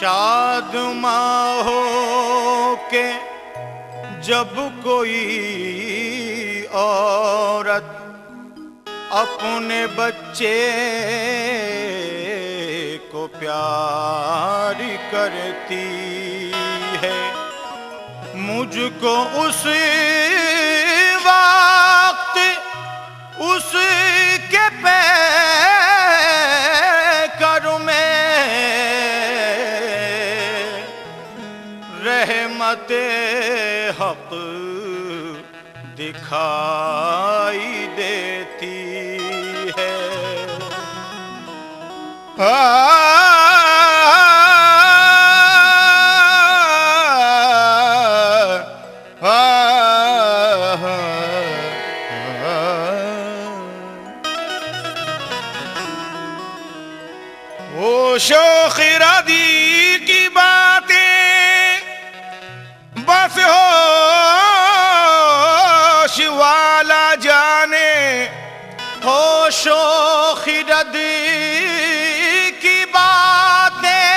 शादमां हो के जब कोई औरत अपने बच्चे को प्यार करती है, मुझको उस वक्त उसके पैकर में रहमते हक दिखाई देती है। वो शोख इरादी की बातें बस होश वाला जाने, होशो खिरदी की बातें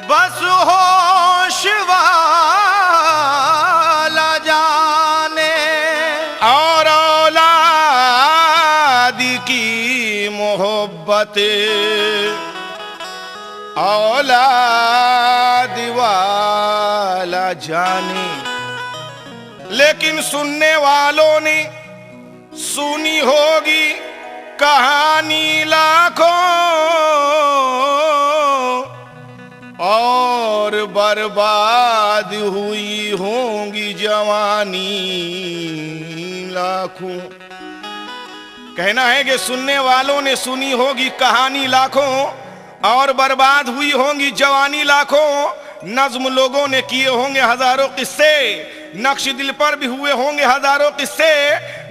बस होश वाला जाने, और औलाद की मोहब्बत औलाद वाला जाने। लेकिन सुनने वालों ने सुनी होगी कहानी लाखों, और बर्बाद हुई होंगी जवानी लाखों। कहना है कि सुनने वालों ने सुनी होगी कहानी लाखों, और बर्बाद हुई होंगी जवानी लाखों। नज्म लोगों ने किए होंगे हजारों किस्से, नक्श दिल पर भी हुए होंगे हजारों किस्से।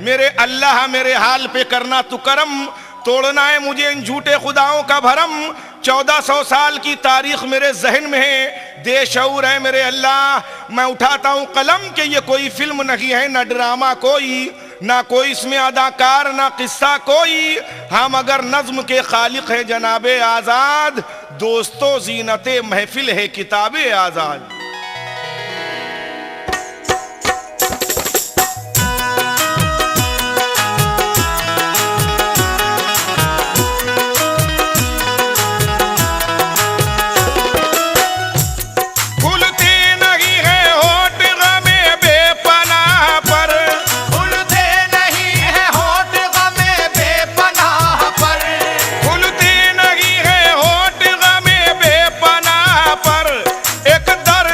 मेरे अल्लाह मेरे हाल पे करना तू करम, तोड़ना है मुझे इन झूठे खुदाओं का भरम। 1400 साल की तारीख मेरे जहन में है, देशऊर है मेरे अल्लाह। मैं उठाता हूँ कलम कि ये कोई फिल्म नहीं है, न ड्रामा कोई, ना कोई इसमें अदाकार, ना किस्सा कोई। हम अगर नज्म के खालिक है जनाबे आजाद, दोस्तों जीनते महफिल है किताबे आजाद। एक दर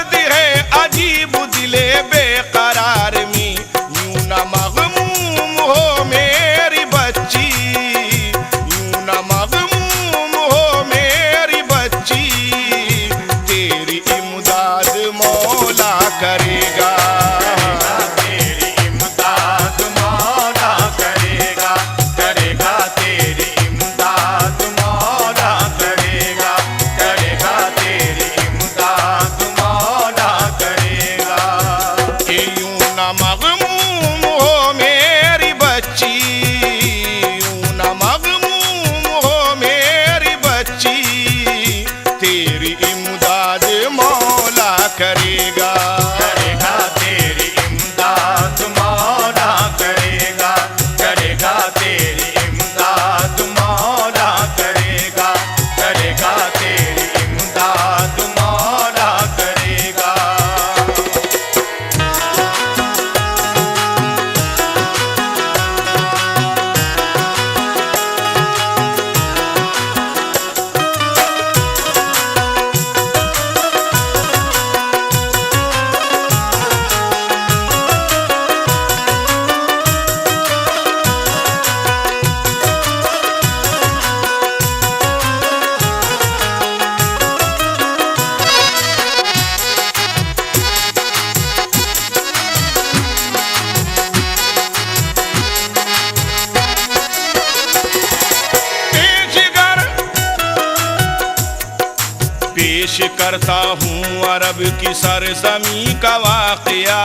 करता हूँ अरब की सरजमी का वाकया।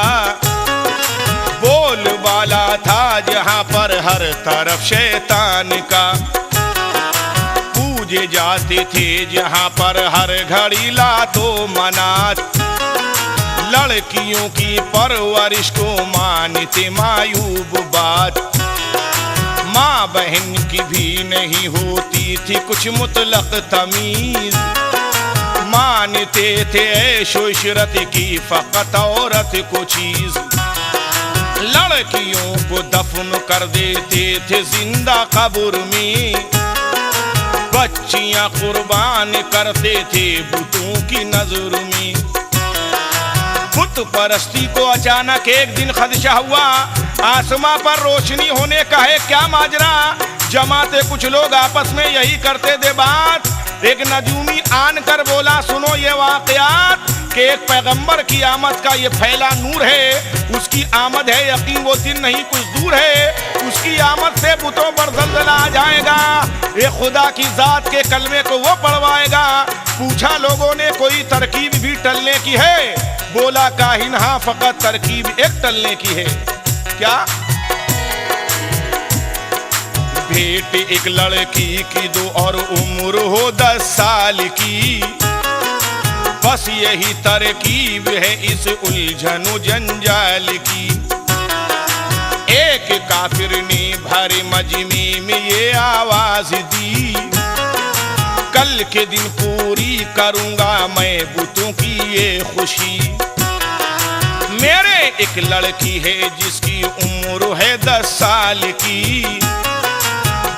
बोल बाला था जहाँ पर हर तरफ शैतान का, पूजे जाते थे जहाँ पर हर घड़ी लातो मनात। लड़कियों की परवरिश को मानते मायूब बात, माँ बहन की भी नहीं होती थी कुछ मुतलक तमीज। मानते थे ऐशो इशरत की फकत औरत को चीज। लड़कियों को दफन कर देते थे जिंदा कब्र में, बच्चियां कुर्बान करते थे बुतों की नजर में। बुत परस्ती को अचानक एक दिन खदशा हुआ, आसमां पर रोशनी होने का है क्या माजरा। जमाते कुछ लोग आपस में यही करते थे बात। एक नजूमी आन कर बोला सुनो ये वाकयात, कि एक पैगंबर की आमद का ये फैला नूर है। उसकी आमद है यकीन वो दिन नहीं कुछ दूर है, उसकी आमद से बुतों पर जल्जला आ जाएगा। ये खुदा की जात के कलमे को वो पढ़वाएगा। पूछा लोगों ने कोई तरकीब भी टलने की है? बोला काहिन हाँ फकत तरकीब एक टलने की है। क्या? भेंट एक लड़की की दो और उम्र हो 10 साल की, बस यही तरकीब है इस उलझनो जंजाल की। एक काफिर ने भरे मजमे में ये आवाज दी, कल के दिन पूरी करूंगा मैं बुतों की ये खुशी। मेरे एक लड़की है जिसकी उम्र है 10 साल की,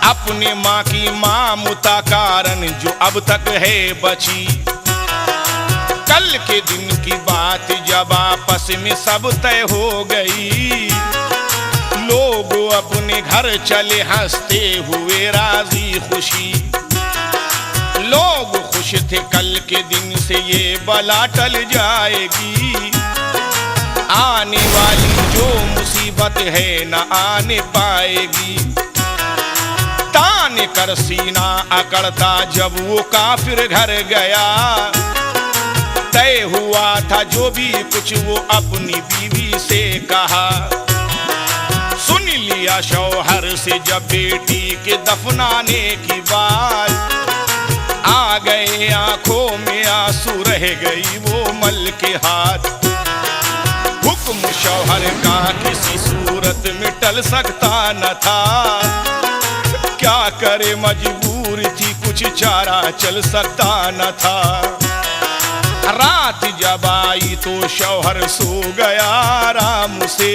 अपने माँ की मामूता कारण जो अब तक है बची। कल के दिन की बात जब आपस में सब तय हो गई, लोग अपने घर चले हंसते हुए राजी खुशी। लोग खुश थे कल के दिन से ये बला टल जाएगी, आने वाली जो मुसीबत है न आने पाएगी। तान कर सीना अकड़ता जब वो काफिर घर गया, तय हुआ था जो भी कुछ वो अपनी बीवी से कहा। सुन लिया शौहर से जब बेटी के दफनाने की बात, आ गए आंखों में आंसू रह गई वो मल के हाथ। हुक्म शौहर का किसी सूरत में टल सकता न था, क्या करे मजबूर थी कुछ चारा चल सकता न था। रात जब आई तो शौहर सो गया आराम से,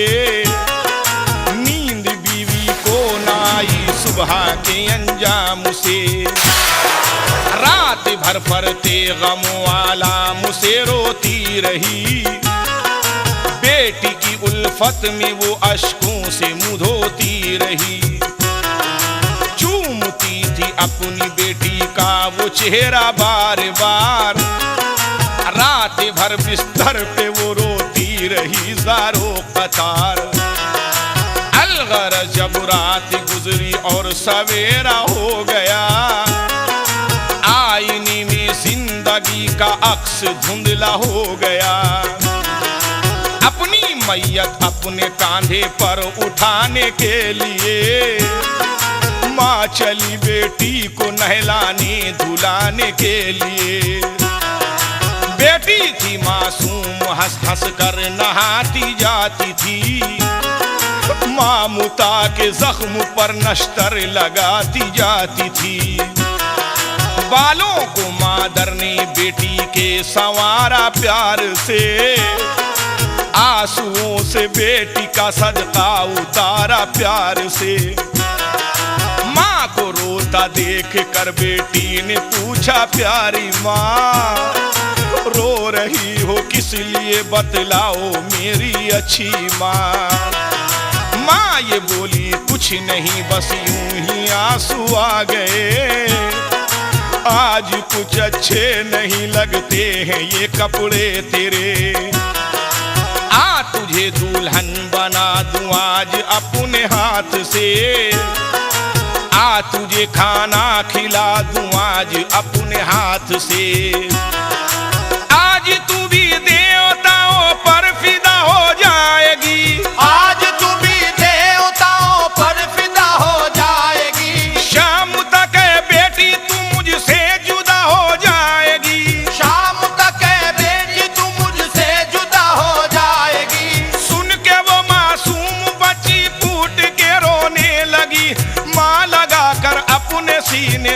नींद बीवी को न आई सुबह के अंजाम से। रात भर फरते गम वाला मुझसे रोती रही, बेटी की उल्फत में वो अश्कों से मुंह धोती रही। चूमती थी अपनी बेटी का वो चेहरा बार बार, रात भर बिस्तर पे वो रोती रही ज़ारो कतार। अलगर जब रात गुजरी और सवेरा हो गया, आईने में जिंदगी का अक्स धुंधला हो गया। अपनी मैयत अपने कांधे पर उठाने के लिए, माँ चली बेटी को नहलाने धुलाने के लिए। बेटी थी मासूम हंस हंस कर नहाती जाती थी, मामूता के जख्म पर नश्तर लगाती जाती थी। बालों को मादर ने बेटी के संवारा प्यार से, आंसुओं से बेटी का सदका उतारा प्यार से। माँ को रोता देख कर बेटी ने पूछा प्यारी माँ, रो रही हो किस लिए बतलाओ मेरी अच्छी माँ। माँ ये बोली कुछ नहीं बस यूं ही आंसू आ गए, आज कुछ अच्छे नहीं लगते हैं ये कपड़े तेरे। आ तुझे दुल्हन बना दूं आज अपने हाथ से, आ तुझे खाना खिला दूं आज अपने हाथ से।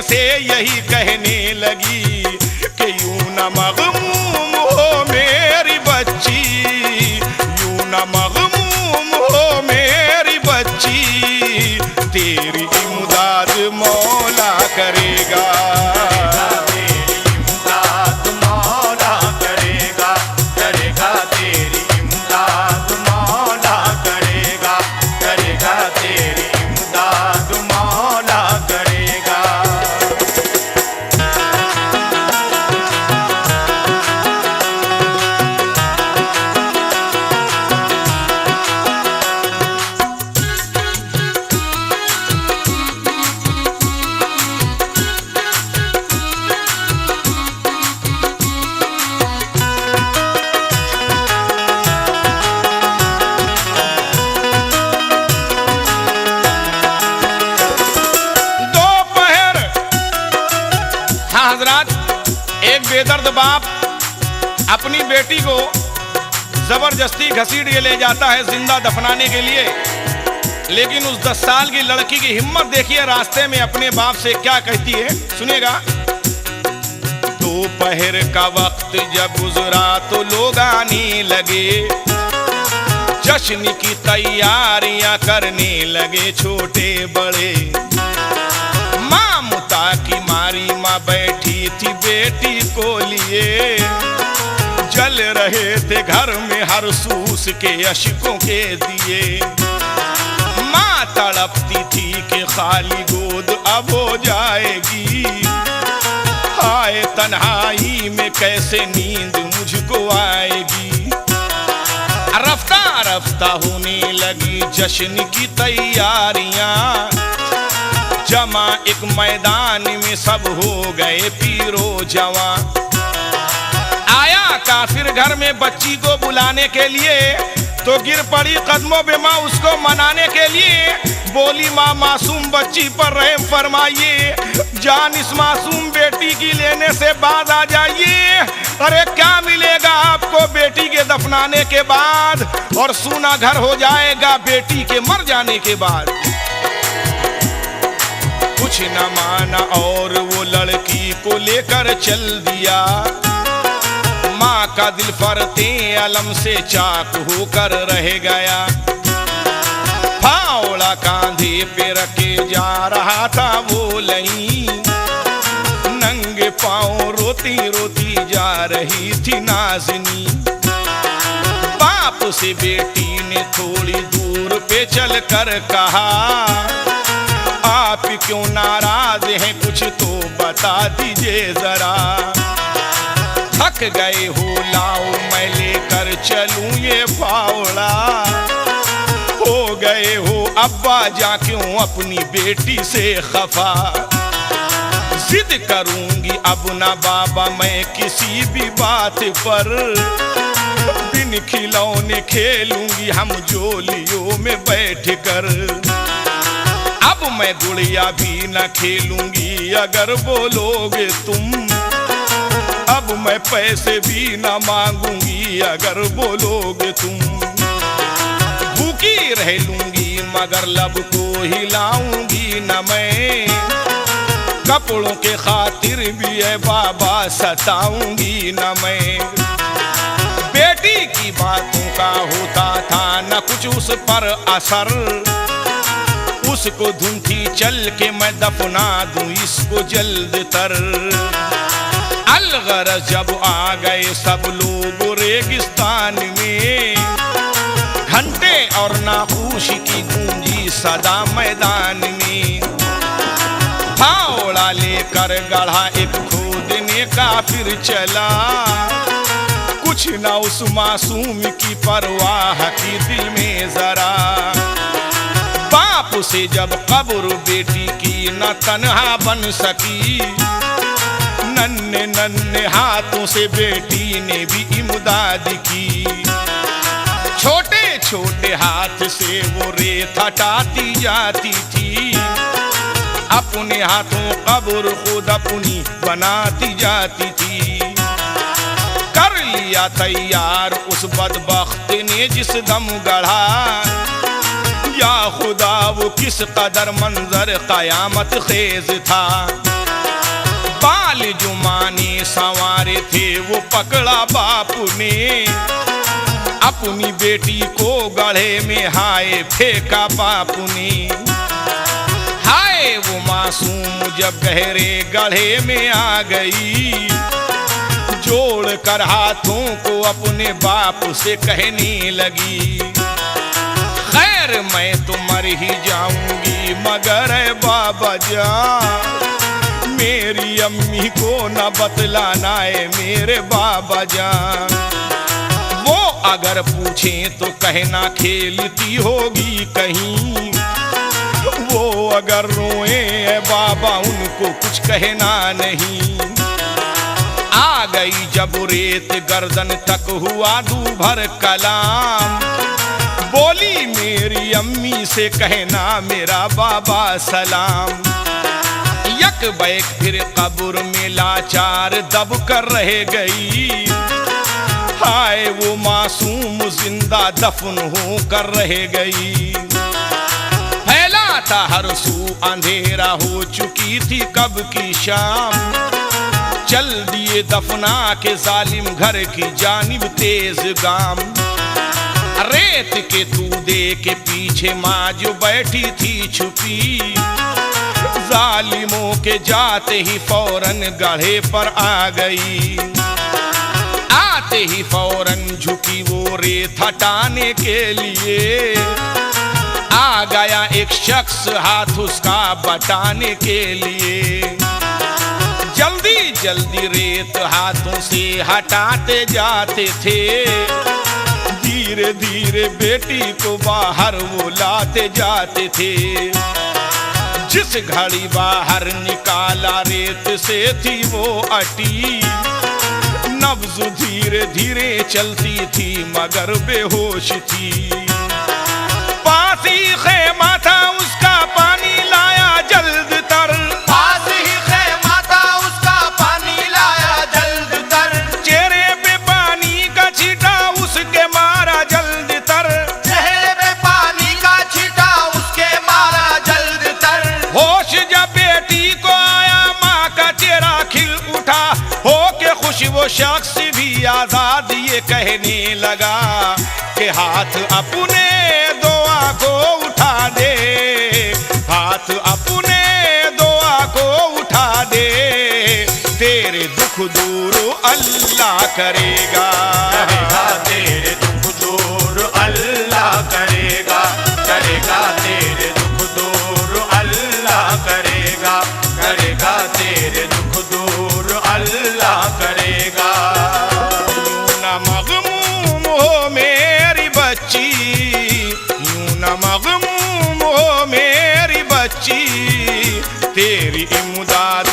से यही कहने लगी कि यूं न मग़मूम हो मेरी बच्ची, यूं न मग़मूम हो मेरी बच्ची, तेरी इमदाद मौला करेगा। एक बेदर्द बाप अपनी बेटी को जबरदस्ती घसीट के ले जाता है जिंदा दफनाने के लिए, लेकिन उस 10 साल की लड़की की हिम्मत देखिए, रास्ते में अपने बाप से क्या कहती है, सुनिएगा। दोपहर का वक्त जब गुजरा तो लोग आने लगे, जश्न की तैयारियां करने लगे छोटे बड़े। माँ मुता की मारी माँ बैठी थी बेटी को लिए, जल रहे थे घर में हर सूस के अश्कों के दिए। माँ तड़पती थी कि खाली गोद अब हो जाएगी, हाय तन्हाई में कैसे नींद मुझको आएगी। रफ्ता रफ्ता होने लगी जश्न की तैयारियां, जमा एक मैदान में सब हो गए पीरो जवां। आया काफिर घर में बच्ची को बुलाने के लिए, तो गिर पड़ी कदमों पे माँ उसको मनाने के लिए। बोली माँ मासूम बच्ची पर रहम फरमाइए, जान इस मासूम बेटी की लेने से बाज आ जाइए। अरे क्या मिलेगा आपको बेटी के दफनाने के बाद, और सूना घर हो जाएगा बेटी के मर जाने के बाद। कुछ न माना और वो लड़की को लेकर चल दिया। माँ का दिल फरते अलम से चाक होकर रह गया। फावड़ा कांधे पे रखे जा रहा था वो लई, नंगे पाँव रोती रोती जा रही थी नाज़नी। बाप से बेटी ने थोड़ी दूर पे चल कर कहा, आप क्यों नाराज हैं, कुछ तो बता दीजिए जरा। थक गए हो लाओ मैं लेकर चलूं ये फावड़ा, हो गए हो अब्बा जा क्यों अपनी बेटी से खफा। जिद करूंगी अब ना बाबा मैं किसी भी बात पर, बिन खिलौने खेलूंगी हम जोलियों में बैठ कर। अब मैं गुड़िया भी न खेलूंगी अगर बोलोगे तुम, अब मैं पैसे भी न मांगूंगी अगर बोलोगे तुम। भूखी रह लूंगी मगर लब को हिलाऊंगी न मैं, कपड़ों के खातिर भी है बाबा सताऊंगी न मैं। बेटी की बातों का होता था न कुछ उस पर असर, उसको धुन थी चल के मैं दफना दूं इसको जल्द तर। अलगरज जब आ गए सब लोग रेगिस्तान में, घंटे और नाखूश की गूंजी सदा मैदान में। फावड़ा लेकर गढ़ा एक खोदने का फिर चला, कुछ ना उस मासूम की परवाह की दिल में जरा। बाप से जब कब्र बेटी की न तन्हा बन सकी, नन्हे नन्हे हाथों से बेटी ने भी इमदाद की। छोटे छोटे हाथ से वो रेत हटाती जाती थी, अपने हाथों कब्र खुद अपनी बनाती जाती थी। कर लिया तैयार उस बदबख्त ने जिस दम गढ़ा, या खुदा वो किस कदर मंजर कयामत खेज था। बाल जो माने संवारे थे वो पकड़ा बापू ने, अपनी बेटी को गढ़े में हाय फेंका बापू ने। हाय वो मासूम जब गहरे गढ़े में आ गई, जोड़ कर हाथों को अपने बाप से कहने लगी, खैर मैं तो मर ही जाऊंगी मगर बाबा जान मेरी अम्मी को न बतलाना है मेरे बाबा जान। वो अगर पूछें तो कहना खेलती होगी कहीं, वो अगर रोए है बाबा उनको कुछ कहना नहीं। आ गई जब रेत गर्दन तक हुआ दूभर कलाम, बोली मेरी अम्मी से कहना मेरा बाबा सलाम। यक बैक फिर कब्र में लाचार दब कर रह गई, हाय वो मासूम जिंदा दफन हो कर रह गई। फैला था हर सू अंधेरा हो चुकी थी कब की शाम, चल दिए दफना के जालिम घर की जानिब तेज गाम। रेत के तूदे के पीछे माँ जो बैठी थी छुपी, जालिमों के जाते ही फौरन गढ़े पर आ गई। आते ही फौरन झुकी वो रेत हटाने के लिए, आ गया एक शख्स हाथ उसका बटाने के लिए। जल्दी जल्दी रेत हाथों से हटाते जाते थे, धीरे धीरे बेटी को बाहर वो लाते जाते थे। जिस घड़ी बाहर निकाला रेत से थी वो अटी, नब्ज धीरे धीरे चलती थी मगर बेहोश थी। पास ही खेमा था उसका पानी लाया जल्द तर, पास ही खेमा था उसका पानी लाया जल्द तर। चेहरे पे पानी का छींटा उसके मारा जल्द तर, चेहरे पे पानी का छींटा उसके मारा जल्द तर। होश जब बेटी को आया माँ का चेहरा खिल उठा, हो के खुश वो शख्स भी आजाद ये कहने लगा कि हाथ अपने दुआ को उठा दे, हाथ अपने दुआ को उठा दे, तेरे दुख दूर अल्लाह करेगा, करेगा तेरे दुख दूर अल्लाह करेगा, करेगा तेरे दुख दूर अल्लाह करेगा, करेगा तेरे दुख दूर अल्लाह करेगा। यूं न मगमूम हो मेरी बच्ची, यूं न मगमूम हो मेरी बच्ची, तेरी इमदाद